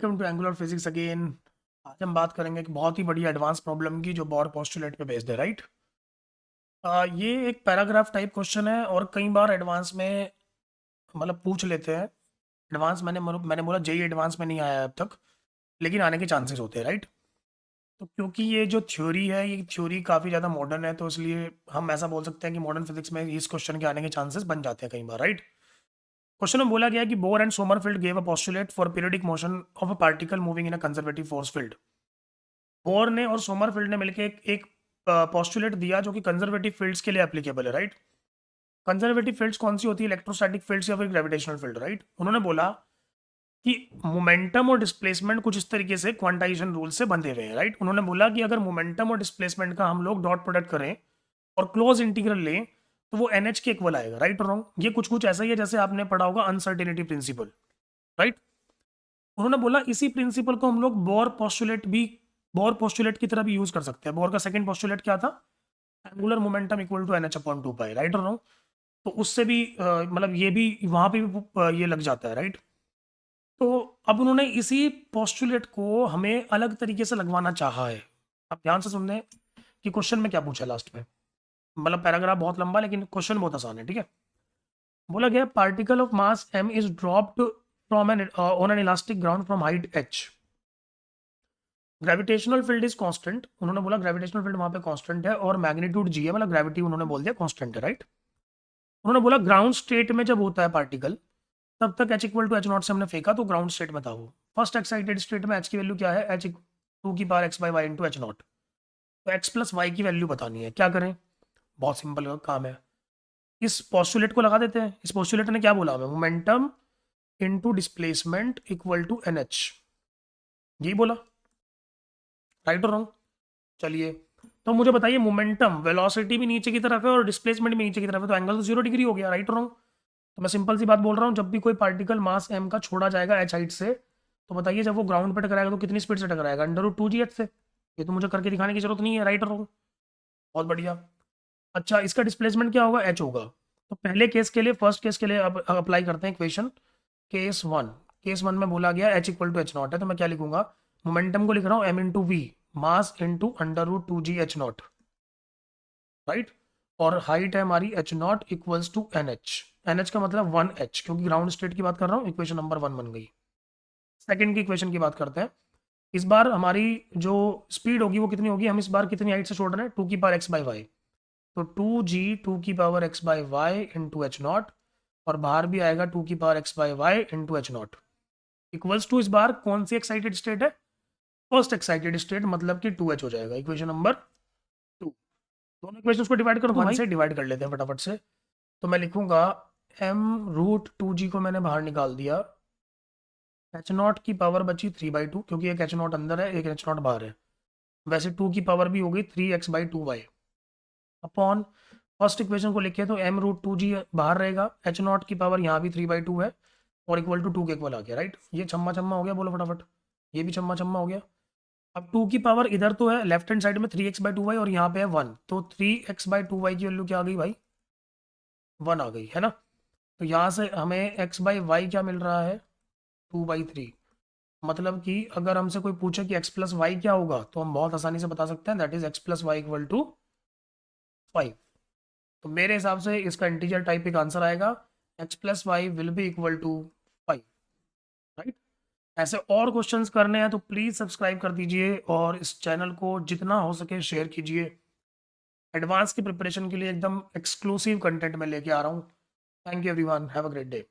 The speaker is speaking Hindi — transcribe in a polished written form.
Welcome to angular physics again. आज हम बात करेंगे एक बहुत ही बड़ी एडवांस प्रॉब्लम की जो बॉर पोस्टुलेट पे बेस्ड है, राइट। ये एक पैराग्राफ टाइप क्वेश्चन है और कई बार एडवांस में मतलब पूछ लेते हैं। एडवांस मैंने बोला जेई एडवांस में नहीं आया है अब तक, लेकिन आने के चांसेस होते हैं, राइट। तो क्योंकि ये जो थ्योरी है ये थ्योरी काफ़ी ज़्यादा मॉडर्न है, तो इसलिए हम ऐसा बोल सकते हैं कि मॉडर्न फिजिक्स में इस क्वेश्चन के आने के चांसेस बन जाते हैं कई बार, राइट। क्वेश्चन में बोला गया है कि bore and Sommerfeld gave a postulate for periodic motion of a particle moving in a conservative force field. Bore ने और सोमरफेल्ड ने मिलकर एक पोस्टुलेट दिया जो कि कंजर्वेटिव फील्ड्स के लिए एप्लीकेबल है, राइट। कंजर्वेटिव फील्ड्स कौन सी होती है? इलेक्ट्रोस्टैटिक फील्ड्स या फिर ग्रेविटेशनल फील्ड, राइट। उन्होंने बोला कि मोमेंटम और डिस्प्लेसमेंट कुछ इस तरीके से क्वांटाइजेशन रूल से बंधे हुए हैं, राइट। उन्होंने बोला कि अगर मोमेंटम और डिस्प्लेसमेंट का हम लोग डॉट प्रोडक्ट करें और क्लोज इंटीग्रल लें तो वो एन एच के इक्वल आएगा, राइट और रॉन्ग। ये कुछ कुछ ऐसा ही है जैसे आपने पढ़ा होगा अनसर्टेनिटी प्रिंसिपल, राइट। उन्होंने बोला इसी प्रिंसिपल को हम लोग बोर पोस्टुलेट की तरह भी यूज कर सकते हैं। बोर का सेकंड पोस्टुलेट क्या था? Angular momentum equal to n h upon two pi, right और रॉन्ग। तो उससे भी मतलब ये भी वहां पे भी ये लग जाता है, राइट। तो अब उन्होंने इसी पोस्टुलेट को हमें अलग तरीके से लगवाना चाहा है। अब ध्यान से सुनने कि क्वेश्चन में क्या पूछा लास्ट में। मतलब पैराग्राफ बहुत लंबा लेकिन क्वेश्चन बहुत आसान है, ठीक है। बोला गया particle of mass m is dropped from an on an elastic ground from height h। Gravitational field is constant. उन्होंने बोला ग्रेविटेशनल फील्ड वहां पे कांस्टेंट है और मैग्नीट्यूड g है, मतलब ग्रेविटी उन्होंने बोल दिया कांस्टेंट है, राइट। उन्होंने बोला ग्राउंड स्टेट में जब होता है पार्टिकल तब तक h equal to h not से हमने फेंका तो ग्राउंड स्टेट में था वो। फर्स्ट एक्साइटेड स्टेट में h की वैल्यू क्या है? h टू की power x by y into h not. तो x प्लस वाई की वैल्यू बतानी है। क्या करें? बहुत सिंपल काम है। इस पोस्टुलेट को लगा देते हैं। इस पोस्टुलेट ने क्या बोला हमें? Momentum into displacement equal to n h, यही बोला, राइट और रॉन्ग। चलिए तो मुझे बताइए मोमेंटम वेलोसिटी भी नीचे की तरफ है और डिस्प्लेसमेंट भी नीचे की तरफ है, तो एंगल तो 0 डिग्री हो गया, राइट और रॉन्ग। तो मैं सिंपल सी बात बोल रहा हूँ, जब भी कोई पार्टिकल मास एम का छोड़ा जाएगा एच हाइट से, तो बताइए जब वो ग्राउंड पर टकराएगा तो कितनी स्पीड से टकराएगा? अंडर रूट 2g से। ये तो मुझे करके दिखाने की जरूरत नहीं है, राइट और रॉन्ग। बहुत बढ़िया। अच्छा इसका डिस्प्लेसमेंट क्या होगा? एच होगा। तो पहले केस के लिए, फर्स्ट केस के लिए अब अप्लाई करते हैं equation. Case one. Case one में बोला गया h equal to h not है, तो मैं क्या लिखूंगा? मोमेंटम को लिख रहा हूँ m into v, mass into under root 2g h not, right. और हाइट है हमारी h not equals to n h. N h का मतलब 1h, क्योंकि ग्राउंड स्टेट की बात कर रहा हूँ। इक्वेशन नंबर 1 बन गई। सेकंड की इक्वेशन की बात करते हैं। इस बार हमारी जो स्पीड होगी वो कितनी होगी? हम इस बार कितनी हाइट से छोड़ रहे हैं? 2 की पावर x बाई वाई। तो 2g 2 की power x by y into h not, और बाहर भी आएगा 2 की power x by y into h not equals to, इस बार कौन सी एक्साइटेड स्टेट है? फर्स्ट एक्साइटेड स्टेट, मतलब कि 2h हो जाएगा। Equation number 2। दोनों इक्वेशंस को डिवाइड कर दो भाई, से डिवाइड कर लेते हैं फटाफट से। तो मैं लिखूंगा m रूट 2g को मैंने बाहर निकाल दिया, एच नॉट की पावर बची 3/2, क्योंकि एक एच नॉट अंदर है एक एच नॉट बाहर है। वैसे 2 की पावर भी हो गई 3x/2y अपॉन फर्स्ट इक्वेशन को लिखे तो m रूट 2g बाहर रहेगा, एच नॉट की पावर यहाँ भी 3/2 है और इक्वल टू 2 के इक्वल आ गया, राइट। ये छम्मा छम्मा हो गया, बोलो फटाफट। ये भी छम्मा छम्मा हो गया। अब 2 की पावर इधर तो है लेफ्ट हैंड साइड में 3x/2y और यहाँ पे है 1, तो 3x/2y की वैल्यू क्या आ गई भाई? 1 आ गई है ना। तो यहाँ से हमें x/y क्या मिल रहा है? 2/3। मतलब कि अगर हमसे कोई पूछे कि x प्लस वाई क्या होगा तो हम बहुत आसानी से बता सकते हैं, that is x plus y equal to 5। तो मेरे हिसाब से इसका इंटीजर टाइप एक आंसर आएगा, x plus y will be equal to 5, right. ऐसे और क्वेश्चंस करने हैं तो प्लीज़ सब्सक्राइब कर दीजिए और इस चैनल को जितना हो सके शेयर कीजिए। एडवांस की प्रिपरेशन के लिए एकदम एक्सक्लूसिव कंटेंट में लेके आ रहा हूँ। Thank you everyone, have a great day.